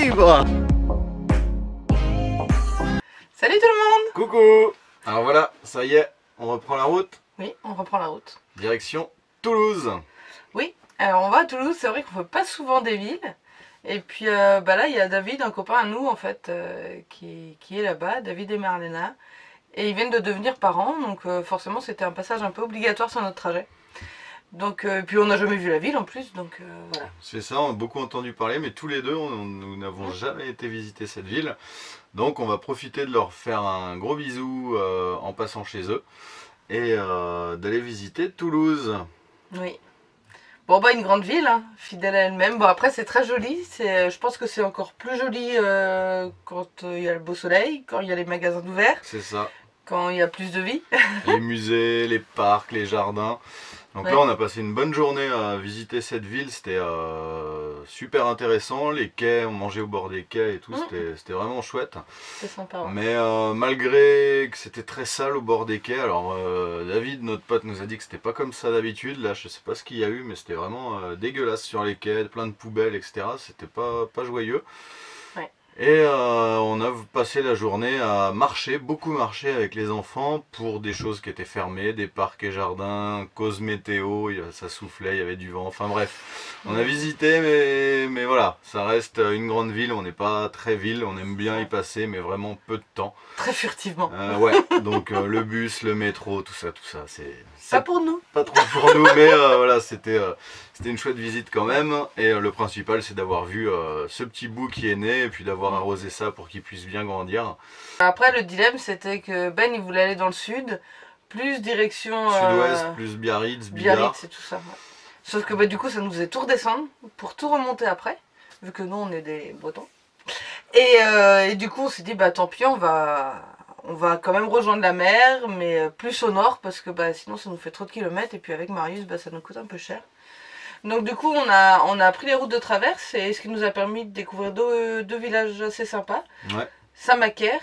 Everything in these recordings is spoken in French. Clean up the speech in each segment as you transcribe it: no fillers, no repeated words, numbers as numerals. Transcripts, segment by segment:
libre. Salut tout le monde. Coucou. Alors voilà, ça y est, on reprend la route. Oui, on reprend la route. Direction Toulouse. Oui, alors on va à Toulouse, c'est vrai qu'on ne fait pas souvent des villes. Et puis là, il y a David, un copain à nous en fait, qui est là-bas, David et Marlena. Et ils viennent de devenir parents, donc forcément c'était un passage un peu obligatoire sur notre trajet. Donc, puis on n'a jamais vu la ville en plus, donc voilà. C'est ça, on a beaucoup entendu parler, mais tous les deux, nous n'avons jamais été visiter cette ville. Donc on va profiter de leur faire un gros bisou en passant chez eux et d'aller visiter Toulouse. Oui. Bon bah une grande ville, hein, fidèle à elle-même. Bon après c'est très joli, je pense que c'est encore plus joli quand il y a le beau soleil, quand il y a les magasins ouverts. C'est ça. Quand il y a plus de vie. Les musées, les parcs, les jardins. Donc ouais. Là on a passé une bonne journée à visiter cette ville, c'était super intéressant, les quais, on mangeait au bord des quais et tout, c'était vraiment chouette. C'était sympa. Ouais. Mais malgré que c'était très sale au bord des quais, alors David, notre pote, nous a dit que c'était pas comme ça d'habitude, là je sais pas ce qu'il y a eu, mais c'était vraiment dégueulasse sur les quais, plein de poubelles, etc. C'était pas joyeux. Ouais. Et on a passé la journée à marcher, beaucoup marcher avec les enfants pour des choses qui étaient fermées, des parcs et jardins, cause météo, ça soufflait, il y avait du vent, enfin bref. On a visité, mais voilà, ça reste une grande ville, on n'est pas très ville, on aime bien y passer, mais vraiment peu de temps. Très furtivement. Ouais, donc le bus, le métro, tout ça, c'est pas pour nous. Pas trop pour nous, mais voilà, c'était une chouette visite quand même. Et le principal, c'est d'avoir vu ce petit bout qui est né et puis d'avoir arrosé ça pour qu'il puisse bien grandir. Après, le dilemme, c'était que Ben, il voulait aller dans le sud, plus direction... Sud-ouest, plus Biarritz, Biarritz et tout ça. Ouais. Sauf que du coup, ça nous faisait tout redescendre pour tout remonter après, vu que nous, on est des Bretons. Et du coup, on s'est dit, tant pis, on va quand même rejoindre la mer, mais plus au nord, parce que sinon ça nous fait trop de kilomètres, et puis avec Marius, ça nous coûte un peu cher. Donc du coup, on a pris les routes de traverse, et ce qui nous a permis de découvrir deux villages assez sympas. Ouais. Saint-Macaire.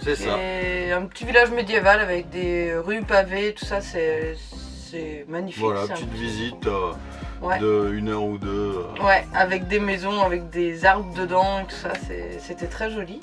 C'est ça. Un petit village médiéval avec des rues pavées, tout ça, c'est magnifique. Voilà, petite visite ouais. de 1 heure ou 2. Ouais, avec des maisons, avec des arbres dedans, et tout ça, c'était très joli.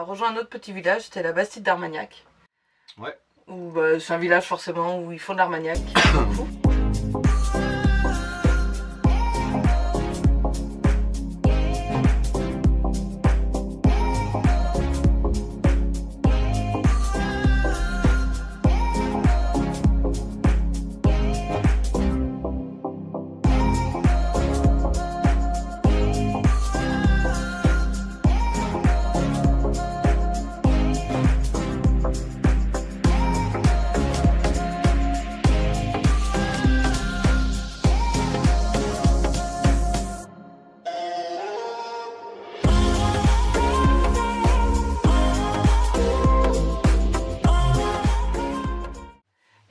Rejoint un autre petit village, c'était la Bastide d'Armagnac. Ouais. C'est un village forcément où ils font de l'Armagnac.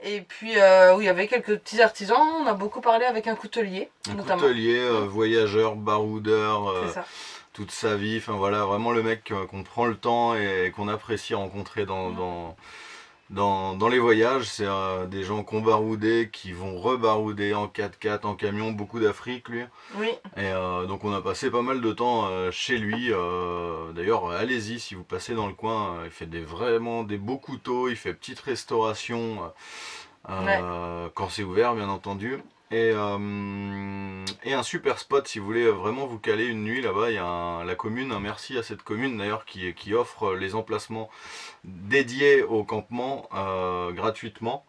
Et puis, oui, il y avait quelques petits artisans. On a beaucoup parlé avec un coutelier. Un coutelier, voyageur, baroudeur, toute sa vie. Enfin voilà, vraiment le mec qu'on prend le temps et qu'on apprécie rencontrer dans les voyages. C'est des gens qui ont baroudé, qui vont rebarouder en 4x4, en camion, beaucoup d'Afrique lui. Oui. Et donc on a passé pas mal de temps chez lui. D'ailleurs, allez-y si vous passez dans le coin. Il fait vraiment des beaux couteaux, il fait petite restauration quand c'est ouvert, bien entendu. Et un super spot si vous voulez vraiment vous caler une nuit là-bas. Il y a la commune, un merci à cette commune d'ailleurs qui offre les emplacements dédiés au campement gratuitement,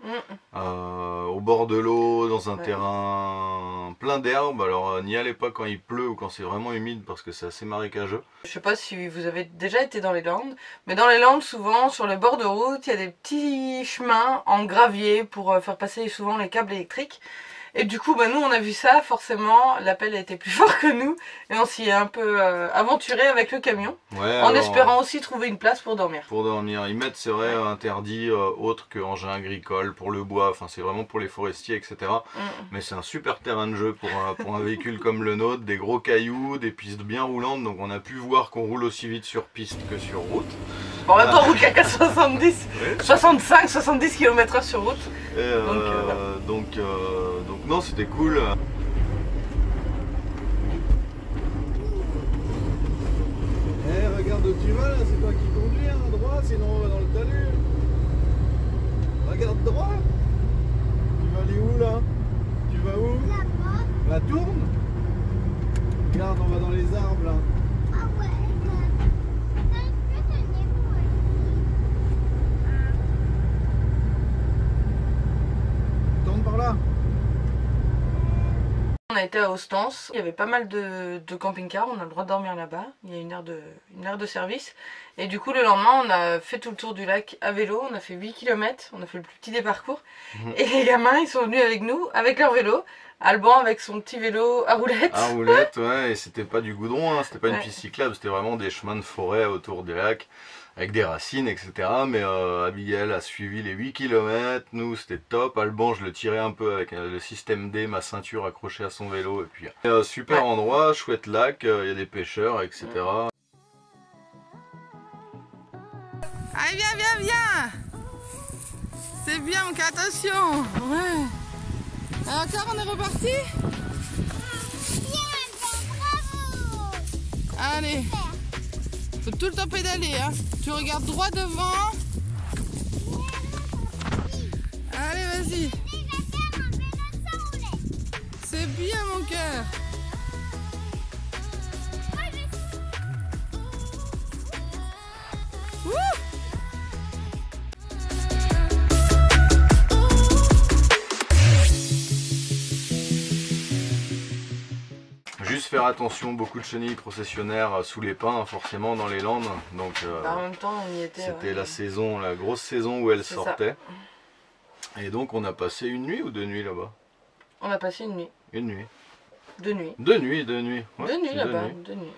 au bord de l'eau, dans un terrain plein d'herbes. Alors n'y allez pas quand il pleut ou quand c'est vraiment humide parce que c'est assez marécageux. Je sais pas si vous avez déjà été dans les Landes, mais dans les Landes souvent sur les bords de route il y a des petits chemins en gravier pour faire passer souvent les câbles électriques. Et du coup, nous on a vu ça, forcément, l'appel a été plus fort que nous et on s'y est un peu aventuré avec le camion, en espérant aussi trouver une place pour dormir. Pour dormir, ils mettent, c'est vrai, interdit autre que engins agricoles, pour le bois, enfin c'est vraiment pour les forestiers, etc. Mais c'est un super terrain de jeu pour un véhicule comme le nôtre, des gros cailloux, des pistes bien roulantes, donc on a pu voir qu'on roule aussi vite sur piste que sur route. Bon, en même temps, on roule qu'à 70, 65, 70 km/h sur route. Et donc non, c'était cool. Regarde où tu vas là, c'est toi qui conduis, hein, droit, sinon on va dans le talus. Regarde droit. Tu vas aller où là? Tu vas où? Là-bas. Bah tourne. Regarde, on va dans les arbres là. Ah ouais. Tourne par là. On a été à Ostens, il y avait pas mal de camping-cars, on a le droit de dormir là-bas, il y a une aire de service. Et du coup le lendemain on a fait tout le tour du lac à vélo, on a fait 8 km, on a fait le plus petit des parcours. Et les gamins ils sont venus avec nous, avec leur vélo, Alban avec son petit vélo à roulettes. À roulettes, ouais, et c'était pas du goudron, hein, c'était pas une piste cyclable, c'était vraiment des chemins de forêt autour du lac. Avec des racines, etc. Mais Abigail a suivi les 8 km, nous c'était top. Alban, je le tirais un peu avec le système D, ma ceinture accrochée à son vélo. Et puis super endroit, chouette lac, il y a des pêcheurs, etc. Allez, viens. C'est bien, mon gars, attention. Ouais. Alors, encore, on est reparti. Bravo. Allez. Faut tout le temps pédaler, hein. Tu regardes droit devant. Allez, vas-y. C'est bien, mon cœur. Juste faire attention, beaucoup de chenilles processionnaires sous les pins, forcément dans les Landes. Donc en même temps, on y était. C'était la saison, la grosse saison où elles sortaient. Et donc on a passé une nuit ou 2 nuits là-bas? On a passé une nuit. Une nuit. 2 nuits. 2 nuits, 2 nuits. Ouais, 2 nuits là-bas, 2 nuits.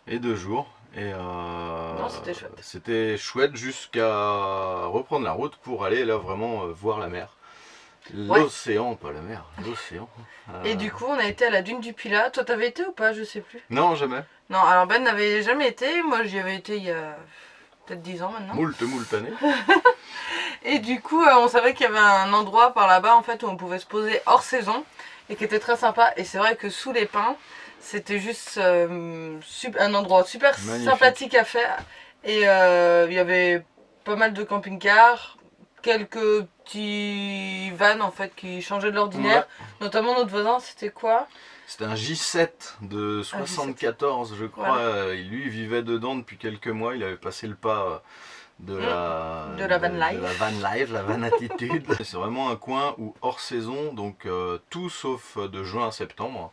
Et 2 jours. Et non, c'était chouette. C'était chouette jusqu'à reprendre la route pour aller là vraiment voir la mer. L'océan, pas la mer, l'océan. Et du coup, on a été à la dune du Pilat. Toi, t'avais été ou pas? Je sais plus. Non, jamais. Non, alors Ben n'avait jamais été. Moi, j'y avais été il y a peut-être 10 ans maintenant. Moult années. Et du coup, on savait qu'il y avait un endroit par là-bas en fait où on pouvait se poser hors saison et qui était très sympa. Et c'est vrai que sous les pins, c'était juste un endroit super sympathique à faire. Et il y avait pas mal de camping-cars, quelques petits vannes en fait qui changeaient de l'ordinaire. Notamment notre voisin, c'était quoi? C'était un J7 de 74, je crois. Voilà. Lui, il vivait dedans depuis quelques mois. Il avait passé le pas de la van life, la van attitude. C'est vraiment un coin où hors saison, donc tout sauf de juin à septembre,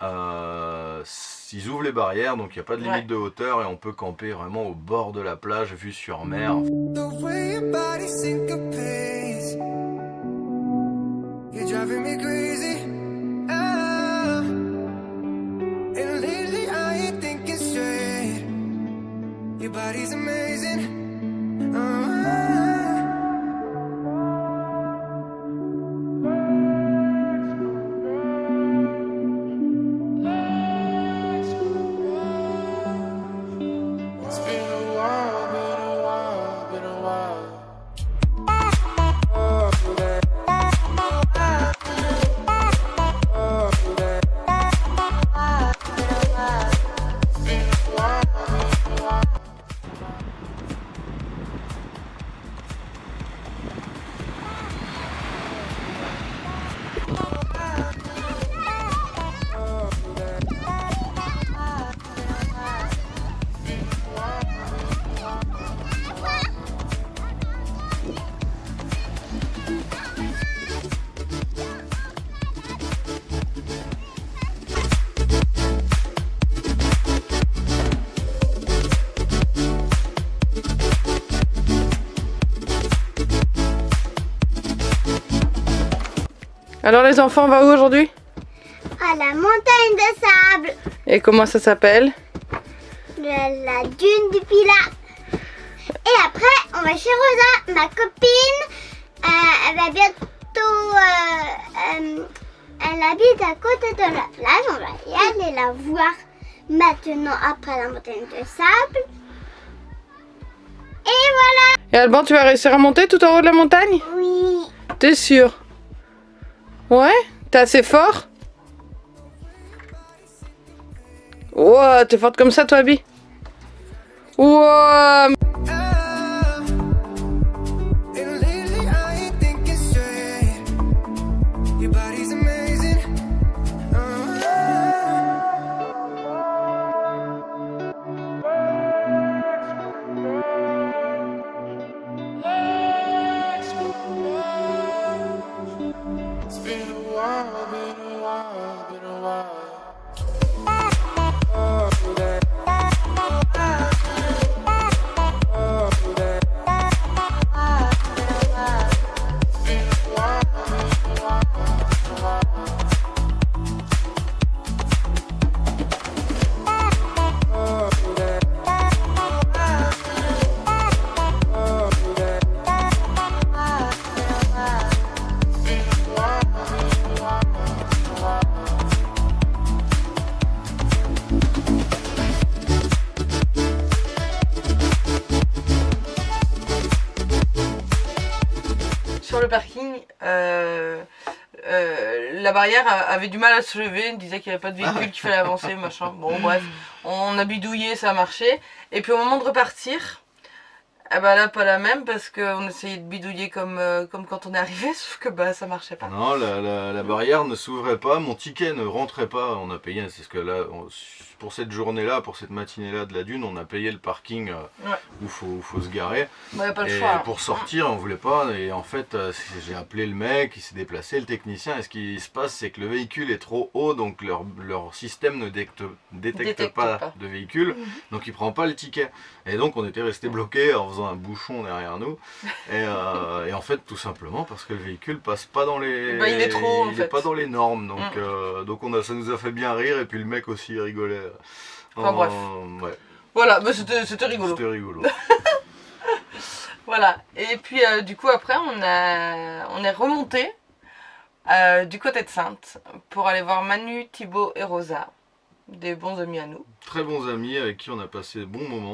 ils ouvrent les barrières, donc il n'y a pas de limite de hauteur et on peut camper vraiment au bord de la plage, vue sur mer. Alors les enfants, on va où aujourd'hui? À la montagne de sable. Et comment ça s'appelle? La dune du Pilat. Et après, on va chez Rosa, ma copine. Elle va bientôt... elle habite à côté de la plage. On va y aller la voir maintenant après la montagne de sable. Et voilà. Et Alban, tu vas réussir à monter tout en haut de la montagne? Oui. T'es sûr? Ouais? T'es assez fort? Wow, t'es forte comme ça toi, Abby? Wow. Sur le parking, la barrière avait du mal à se lever, il disait qu'il n'y avait pas de véhicule, qu'il fallait avancer, machin. Bon bref, on a bidouillé, ça a marché. Et puis au moment de repartir, eh ben là pas la même parce qu'on essayait de bidouiller comme quand on est arrivé, sauf que bah ça marchait pas. Non, la barrière ne s'ouvrait pas, mon ticket ne rentrait pas, on a payé, c'est ce que là, pour cette journée-là, pour cette matinée-là de la dune, on a payé le parking où faut se garer. Bah, y a pas le Et choix. pour sortir, on voulait pas, et en fait, j'ai appelé le mec, il s'est déplacé, le technicien, et ce qui se passe, c'est que le véhicule est trop haut, donc leur système ne détecte pas de véhicule, donc il prend pas le ticket. Et donc on était resté bloqué en faisant un bouchon derrière nous, et en fait, tout simplement parce que le véhicule passe pas dans les... Bah, il est trop haut, en il fait. est pas dans les normes, donc ça nous a fait bien rire, et puis le mec aussi rigolait. Enfin, bref. Ouais, Voilà, bah, c'était rigolo. c'était rigolo. Voilà, et puis du coup après on est remonté du côté de Saintes pour aller voir Manu, Thibaut et Rosa, des bons amis à nous. Très bons amis avec qui on a passé de bons moments.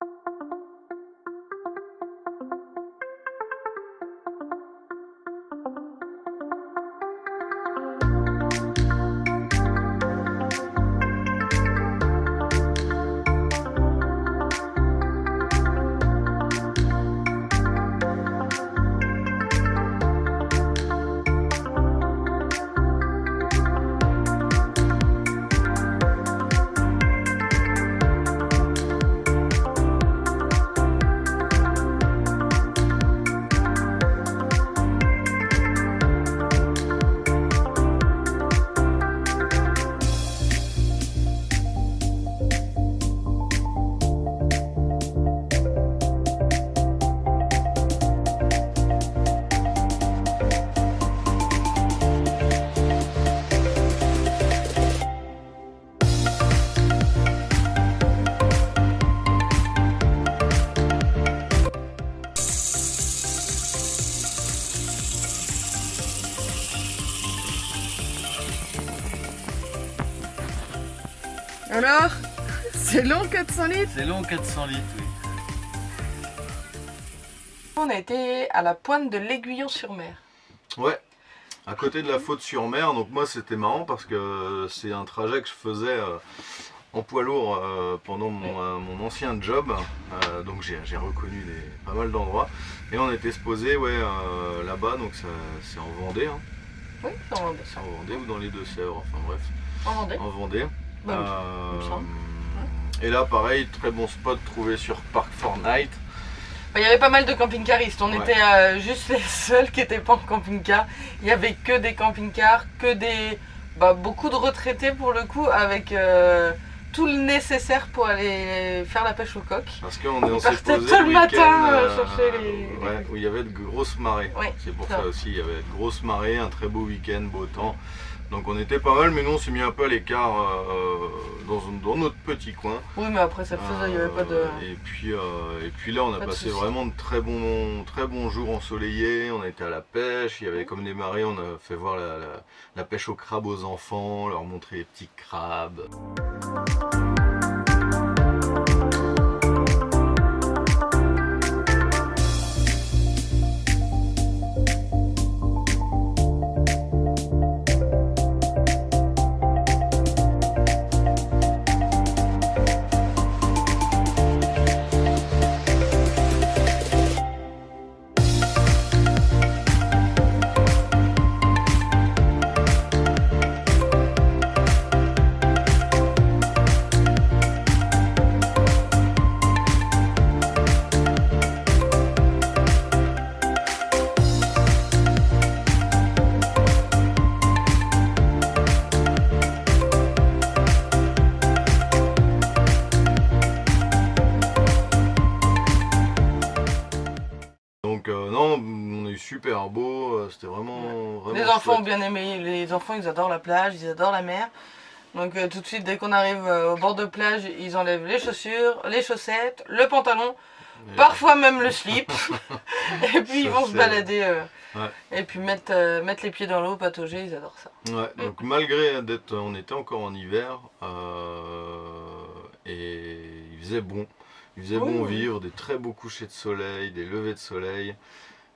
Alors, c'est long 400 litres? C'est long 400 litres, oui. On a été à la pointe de l'Aiguillon-sur-Mer. Ouais, à côté de la Faute-sur-Mer, donc moi c'était marrant parce que c'est un trajet que je faisais en poids lourd pendant mon ancien job, donc j'ai reconnu pas mal d'endroits, et on était supposé là-bas, donc c'est en Vendée, hein. Oui, c'est en Vendée. C'est en Vendée ou dans les Deux-Sèvres, enfin bref, En Vendée. en Vendée. Bah, il me semble. Et là pareil, très bon spot trouvé sur Park Fortnite. Il y avait pas mal de camping-caristes, on était juste les seuls qui n'étaient pas en camping-car. Il y avait que des camping-cars, que des... beaucoup de retraités pour le coup, avec tout le nécessaire pour aller faire la pêche aux coques. Parce qu'on On s'est partait posé tôt le matin week-end, chercher les... ouais, où il y avait de grosses marées. Oui, c'est pour ça. ça aussi, il y avait de grosses marées, un très beau week-end, beau temps. Donc on était pas mal, mais nous on s'est mis un peu à l'écart dans notre petit coin. Oui, mais après ça le faisait, il n'y avait pas de... Et puis là on a Pas de passé soucis. vraiment de très bons jours ensoleillés. On a été à la pêche, il y avait comme des marées, on a fait voir la pêche au crabe aux enfants, leur montrer les petits crabes. Donc non, on a eu super beau, c'était vraiment Les enfants ont chouette. bien aimé, les enfants ils adorent la plage, ils adorent la mer. Donc tout de suite dès qu'on arrive au bord de plage, ils enlèvent les chaussures, les chaussettes, le pantalon, Et- parfois même le slip. Et puis ils Ça, vont se c'est- balader Ouais. et puis mettre les pieds dans l'eau, patauger, ils adorent ça. Ouais, donc malgré d'être, on était encore en hiver et il faisait bon. Il faisait Oui, bon oui. vivre, des très beaux couchers de soleil, des levées de soleil.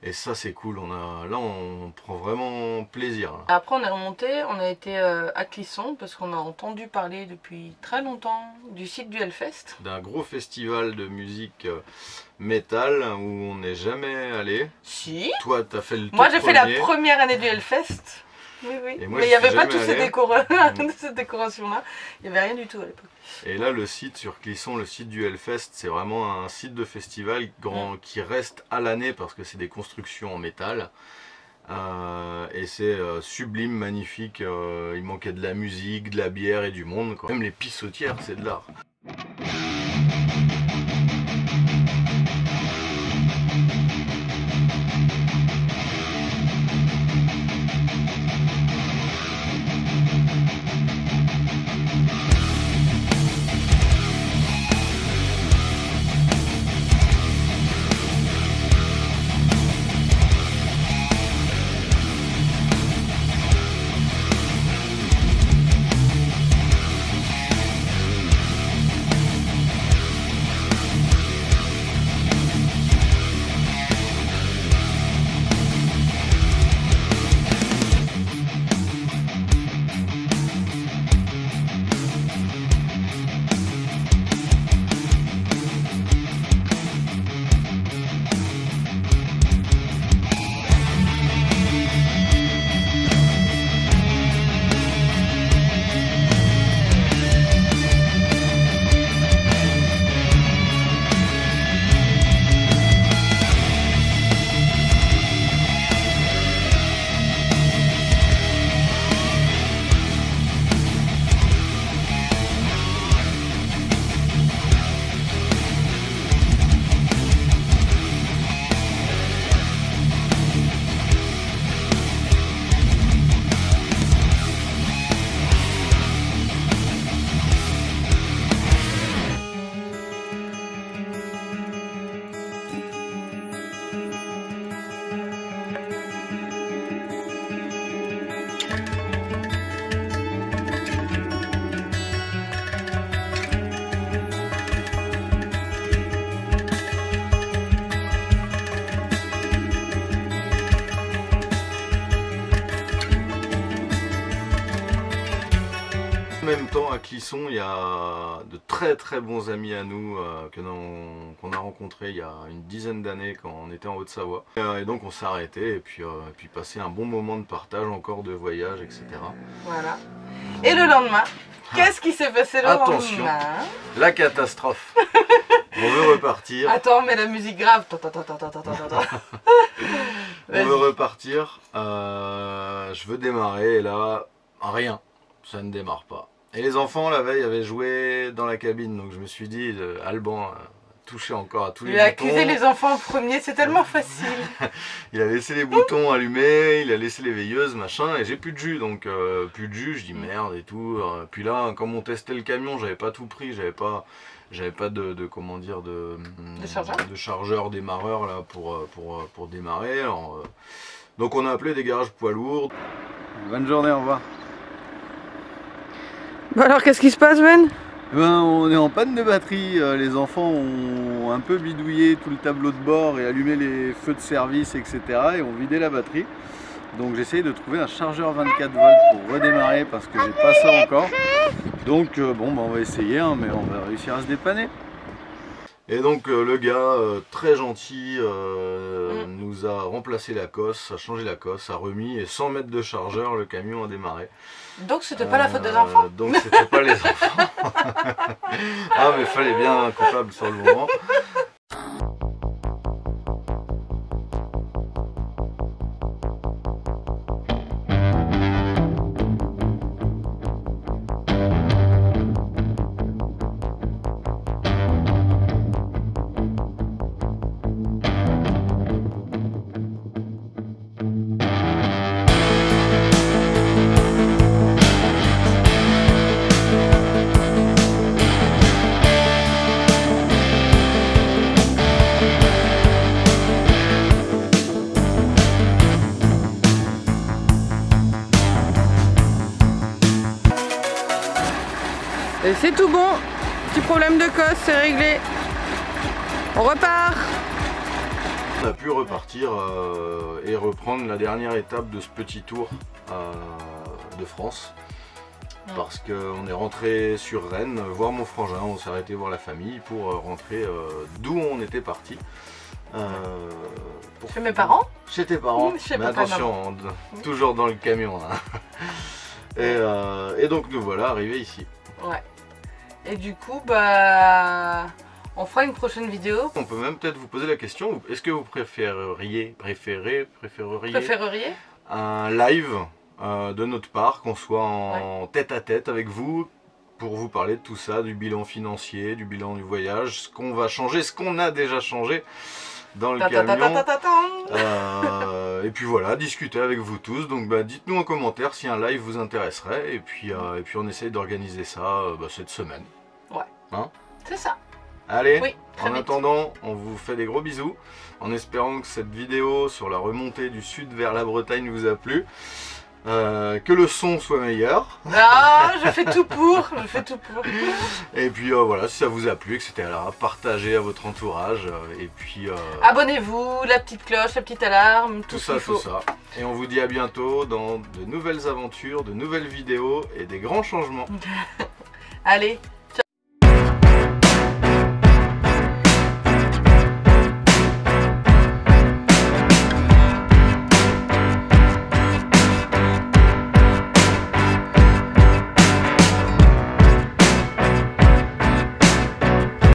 Et ça c'est cool, là on prend vraiment plaisir. Là. Après on est remonté, on a été à Clisson parce qu'on a entendu parler depuis très longtemps du site du Hellfest. D'un gros festival de musique métal où on n'est jamais allé. Si. Toi t'as fait le tout Moi j'ai fait la premier. première année du Hellfest. Oui, oui. Et moi, Mais il j'y n'y avait suis pas jamais toutes allé. ces décorations-là. Il n'y avait rien du tout à l'époque. Et là, le site sur Clisson, le site du Hellfest, c'est vraiment un site de festival qui reste à l'année parce que c'est des constructions en métal. Et c'est sublime, magnifique. Il manquait de la musique, de la bière et du monde, quoi. Même les pissotières, c'est de l'art. En même temps, à Clisson, il y a de très bons amis à nous qu'on a rencontrés il y a une dizaine d'années quand on était en Haute-Savoie. Et donc on s'est arrêté et puis passé un bon moment de partage encore de voyage, etc. Voilà. Et le lendemain, qu'est-ce qui s'est passé le Attention. lendemain? La catastrophe. On veut repartir. Attends, mais la musique grave. Ta. On veut repartir. Je veux démarrer et là, rien. Ça ne démarre pas. Et les enfants la veille avaient joué dans la cabine, donc je me suis dit, Alban a touché encore à tous les Il a boutons. accusé les enfants en premier, c'est tellement facile. Il a laissé les boutons allumés, il a laissé les veilleuses, machin, et j'ai plus de jus, donc plus de jus, je dis merde et tout. Puis là, comme on testait le camion, j'avais pas tout pris, j'avais pas de comment dire de chargeur démarreur là pour démarrer. Alors, donc on a appelé des garages poids lourds. Bonne journée, au revoir. Bon alors qu'est-ce qui se passe, Ben? Ben, on est en panne de batterie, les enfants ont un peu bidouillé tout le tableau de bord et allumé les feux de service, etc. et ont vidé la batterie. Donc j'essaye de trouver un chargeur 24 volts pour redémarrer parce que j'ai pas ça encore. Donc bon, ben, on va essayer, hein, mais on va réussir à se dépanner. Et donc le gars, très gentil, nous a remplacé la cosse, a changé la cosse, a remis, et 100 mètres de chargeur, le camion a démarré. Donc c'était pas la faute des enfants? Donc c'était pas les enfants. Ah mais fallait bien un coupable sur le moment. Et c'est tout bon, petit problème de cosse, c'est réglé. On repart. On a pu repartir et reprendre la dernière étape de ce petit tour de France. Parce qu'on est rentré sur Rennes, voir mon frangin, on s'est arrêté voir la famille pour rentrer d'où on était parti. Chez mes parents? Chez tes parents, chez mais papa, attention, toujours dans le camion. Hein. Et donc nous voilà arrivés ici. Ouais. Et du coup, bah, on fera une prochaine vidéo. On peut même peut-être vous poser la question, est-ce que vous préféreriez un live de notre part, qu'on soit en tête-à-tête avec vous, pour vous parler de tout ça, du bilan financier, du bilan du voyage, ce qu'on va changer, ce qu'on a déjà changé dans le camion. Et puis voilà, discuter avec vous tous. Donc bah, dites-nous en commentaire si un live vous intéresserait. Et puis on essaye d'organiser ça cette semaine. Ouais. Hein? C'est ça. Allez, oui, en attendant, on vous fait des gros bisous. En espérant que cette vidéo sur la remontée du sud vers la Bretagne vous a plu. Que le son soit meilleur. Ah, je fais tout pour, Et puis voilà, si ça vous a plu, etc., partagez à votre entourage. Et puis abonnez-vous, la petite cloche, la petite alarme, tout ça. Et on vous dit à bientôt dans de nouvelles aventures, de nouvelles vidéos et des grands changements. Allez,